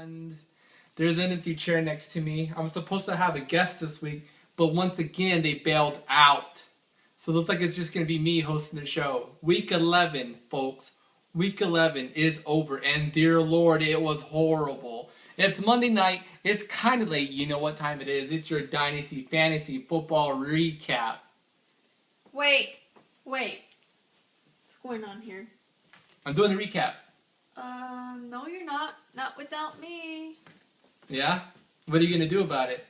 And there's an empty chair next to me. I was supposed to have a guest this week, but once again they bailed out. So it looks like it's just going to be me hosting the show. Week 11, folks. Week 11 is over, and dear Lord, it was horrible. It's Monday night. It's kind of late. You know what time it is. It's your Dynasty Fantasy Football Recap. Wait. What's going on here? I'm doing the recap. No you're not. Not without me. Yeah? What are you going to do about it?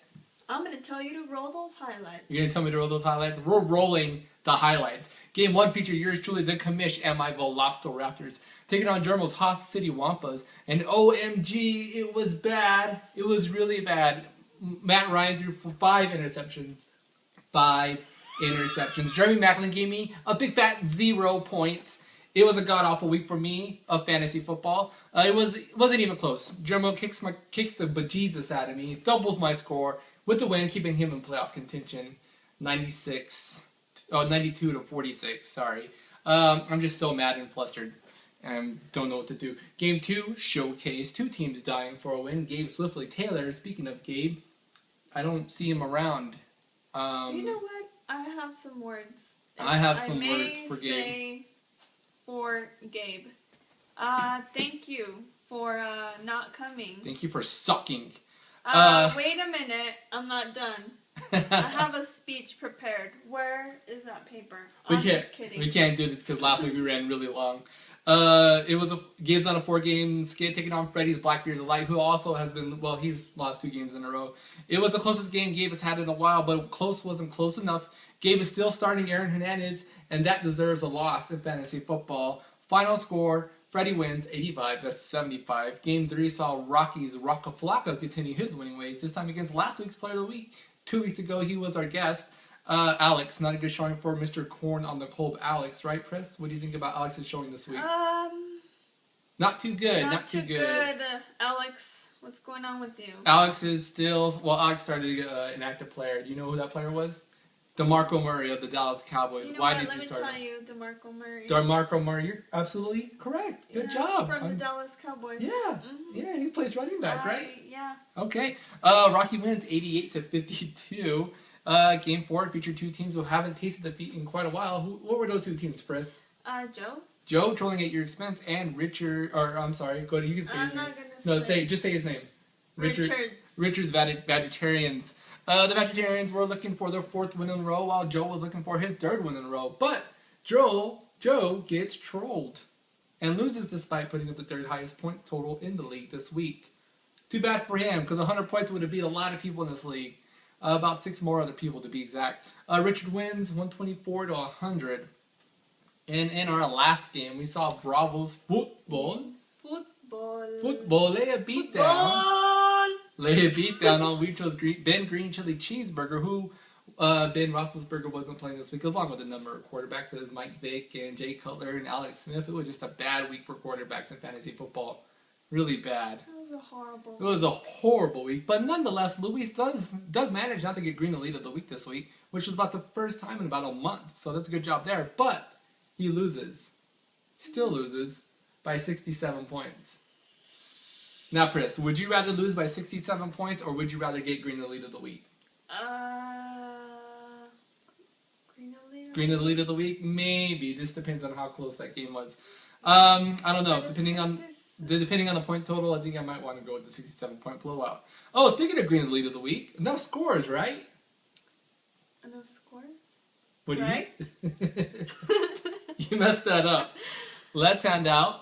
I'm going to tell you to roll those highlights. You're going to tell me to roll those highlights? We're rolling the highlights. Game 1 featured yours truly, the Commish and my Velociraptors, taking on Jermo's Haas City Wampas. And OMG, it was bad. It was really bad. Matt Ryan threw for 5 interceptions. 5 interceptions. Jeremy Macklin gave me a big fat 0 points. It was a god-awful week for me of fantasy football. It wasn't even close. Jermo kicks the bejesus out of me, doubles my score with the win, keeping him in playoff contention. 92 to 46, sorry. I'm just so mad and flustered and don't know what to do. Game 2, showcase. 2 teams dying for a win. Gabe Swiftly Taylor. Speaking of Gabe, I don't see him around. You know what? I have some words. I have some words for Gabe. Say for Gabe. Thank you for not coming. Thank you for sucking. Wait a minute. I'm not done. I have a speech prepared. Where is that paper? Just kidding. We can't do this because last week we ran really long. Gabe's on a 4-game skid taking on Freddie's Blackbeard's Light, who also has been, well, he's lost 2 games in a row. It was the closest game Gabe has had in a while, but close wasn't close enough. Gabe is still starting Aaron Hernandez, and that deserves a loss in fantasy football. Final score, Freddie wins 85-75. Game 3 saw Rocky's Rocka Flocka continue his winning ways, this time against last week's Player of the Week. 2 weeks ago, he was our guest. Alex, not a good showing for Mr. Corn on the Cob. Alex, right, Pris? What do you think about Alex's showing this week? Not too good. Not too good. Alex, what's going on with you? Alex is still, Alex started an active player. Do you know who that player was? DeMarco Murray of the Dallas Cowboys. You know Why what? did Let you me start tell him? you, DeMarco Murray. DeMarco Murray, you're absolutely correct. Good job. From the Dallas Cowboys. Yeah, yeah, he plays running back, right? Yeah. Okay. Rocky wins 88-52. Game 4 featured 2 teams who haven't tasted defeat in quite a while. What were those 2 teams, Pris? Joe. Joe trolling at your expense, and Richard. Or I'm sorry. Go ahead. You can say his name. No, just say his name. Richard's Vegetarians. The Vegetarians were looking for their 4th win in a row, while Joe was looking for his 3rd win in a row. But Joe gets trolled and loses despite putting up the 3rd highest point total in the league this week. Too bad for him, because 100 points would have beat a lot of people in this league. About 6 more other people to be exact. Richard wins 124-100. And in our last game, we saw Bravo's football lay a beat down. Lay a beat down on Weecho's Ben Green Chili Cheeseburger, who Ben Roethlisberger wasn't playing this week, along with a number of quarterbacks. That is Mike Vick and Jay Cutler and Alex Smith. It was just a bad week for quarterbacks in fantasy football. Really bad. It was a horrible week, but nonetheless, Luis does manage not to get Green the lead of the week this week, which was about the first time in about a month. So that's a good job there. But he loses, still loses by 67 points. Now, Pris, would you rather lose by 67 points, or would you rather get Green the lead of the week? Green the lead of the week, maybe. It just depends on how close that game was. I don't know. Depending on the point total, I think I might want to go with the 67-point blowout. Oh, speaking of Green the lead of the week, enough scores, right? Enough scores? What do right? You messed that up. Let's hand out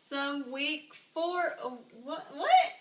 some week 4. What?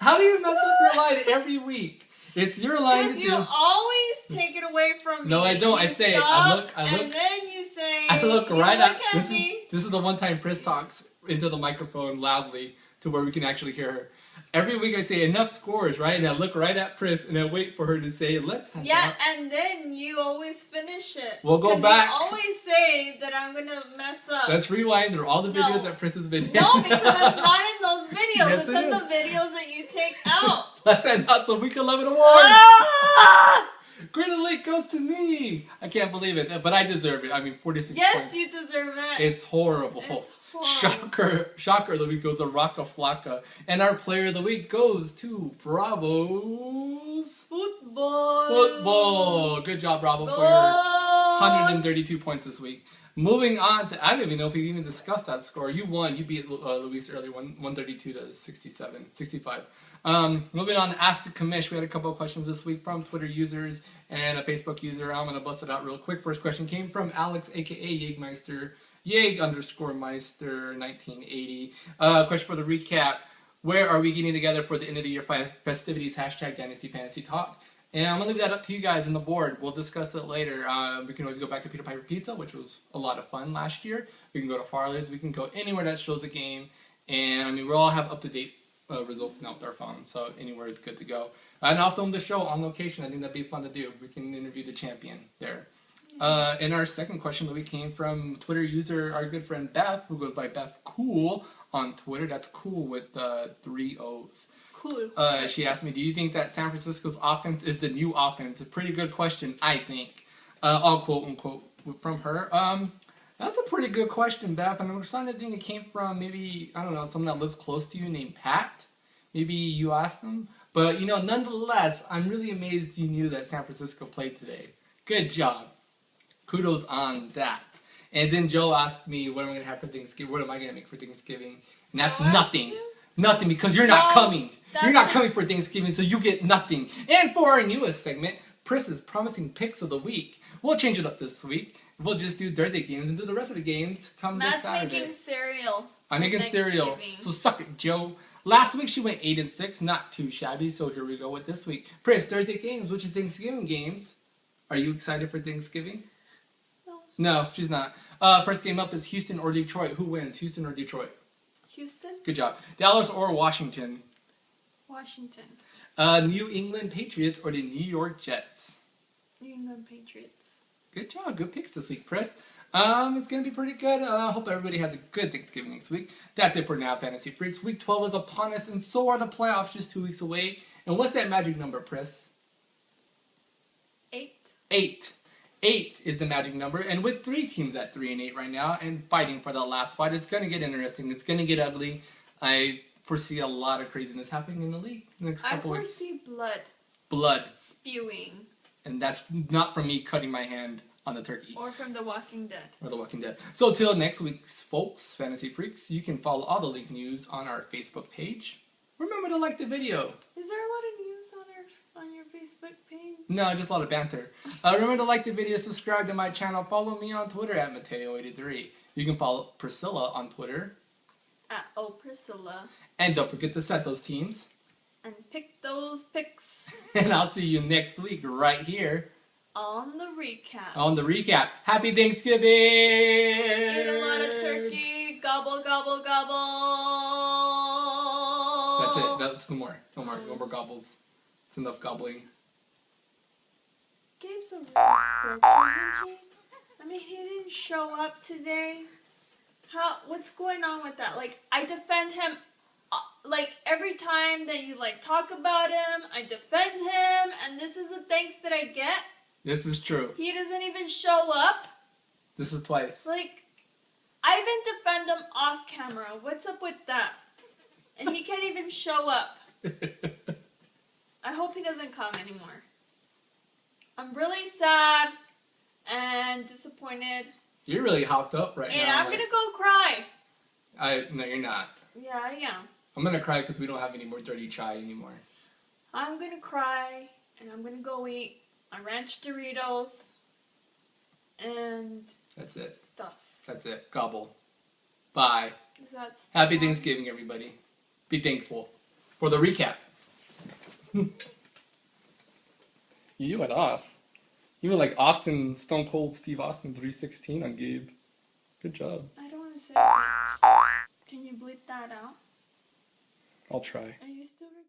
How do you mess up your line every week? It's your line. Because you always take it away from me. No, I don't. I say it. I look. And then you say. I look right at me. This is the one time Pris talks into the microphone loudly to where we can actually hear her. Every week I say enough scores, right? And I look right at Pris and I wait for her to say, let's have that. And then you always finish it. We'll go back. You always say that I'm going to mess up. Let's rewind through all the videos that Pris has been in. No, because it's not in those videos. Yes, it's in the videos that you take out. Let's hand out some week 11 awards. Green and Lake goes to me. I can't believe it, but I deserve it. I mean, 46 points. Yes, you deserve it. It's horrible. It's Shocker of the week goes to Raka Flocka. And our player of the week goes to Bravo's Football. Good job, Bravo, for your 132 points this week. Moving on to, I don't even know if we even discussed that score. You won. You beat Luis earlier, 132 to 65. Moving on to Ask the Commish. We had a couple of questions this week from Twitter users and a Facebook user. I'm going to bust it out real quick. First question came from Alex, a.k.a. Yegmeister. Yeg_Meister 1980. Question for the recap. Where are we getting together for the end of the year festivities? #Dynasty Fantasy Talk. And I'm going to leave that up to you guys on the board. We'll discuss it later. We can always go back to Peter Piper Pizza, which was a lot of fun last year. We can go to Farley's. We can go anywhere that shows a game. And I mean, we all have up-to-date results now with our phones, so anywhere is good to go. And I'll film the show on location. I think that'd be fun to do. We can interview the champion there. And our second question that we came from Twitter user, our good friend Beth, who goes by Beth Cool on Twitter. That's cool with 3 O's. Cool. She asked me, do you think that San Francisco's offense is the new offense? A pretty good question, I think. I'll quote unquote from her. That's a pretty good question, Beth. And I'm starting to think it came from maybe, I don't know, someone that lives close to you named Pat. Maybe you asked them. But, you know, nonetheless, I'm really amazed you knew that San Francisco played today. Good job. Kudos on that. And then Joe asked me, what am I going to have for Thanksgiving? What am I going to make for Thanksgiving? And that's nothing. Nothing, because you're not coming. You're not coming for Thanksgiving, so you get nothing. And for our newest segment, Pris's Promising Picks of the Week. We'll change it up this week. We'll just do Thursday games and do the rest of the games come this Saturday. Matt's making cereal. I'm making cereal. So suck it, Joe. Last week she went 8-6, not too shabby, so here we go with this week. Pris, Thursday games, which is Thanksgiving games. Are you excited for Thanksgiving? No. No, she's not. First game up is Houston or Detroit. Who wins, Houston or Detroit? Houston. Good job. Dallas or Washington? Washington. New England Patriots or the New York Jets? New England Patriots. Good job. Good picks this week, Pris. It's going to be pretty good. I hope everybody has a good Thanksgiving next week. That's it for now, Fantasy Freaks. Week 12 is upon us, and so are the playoffs just 2 weeks away. And what's that magic number, Pris? 8. 8. 8 is the magic number, and with 3 teams at 3-8 right now and fighting for that last spot, it's going to get interesting. It's going to get ugly. I foresee a lot of craziness happening in the league in the next couple weeks. I foresee blood. Blood. Spewing. And that's not from me cutting my hand on the turkey. Or from The Walking Dead. Or The Walking Dead. So till next week, folks, Fantasy Freaks, you can follow all the league news on our Facebook page. Remember to like the video. Is there a lot of news on your Facebook page? No, just a lot of banter. Remember to like the video, subscribe to my channel, follow me on Twitter at Mateo83. You can follow Priscilla on Twitter. At Priscilla. And don't forget to set those teams. And pick those picks. And I'll see you next week right here. On the recap. On the recap. Happy Thanksgiving! Eat a lot of turkey. Gobble, gobble, gobble. That's it. That's no more. No more gobbles. It's enough gobbling. Gabe's a real bitch, isn't he? I mean, he didn't show up today. What's going on with that? Like, I defend him. Like, every time that you, like, talk about him, I defend him, and this is the thanks that I get. This is true. He doesn't even show up. This is twice. Like, I even defend him off camera. What's up with that? And he can't even show up. I hope he doesn't come anymore. I'm really sad and disappointed. You're really hopped up right now. And I'm gonna go cry. No, you're not. Yeah, I am. I'm gonna cry because we don't have any more dirty chai anymore. I'm gonna cry, and I'm gonna go eat my ranch Doritos, and that's it. Stuff. That's it. Gobble. Bye. Happy Thanksgiving, everybody. Be thankful for the recap. You went off. You were like Stone Cold Steve Austin 316 on Gabe. Good job. I don't want to say that. Can you bleep that out? I'll try. Are you still recording?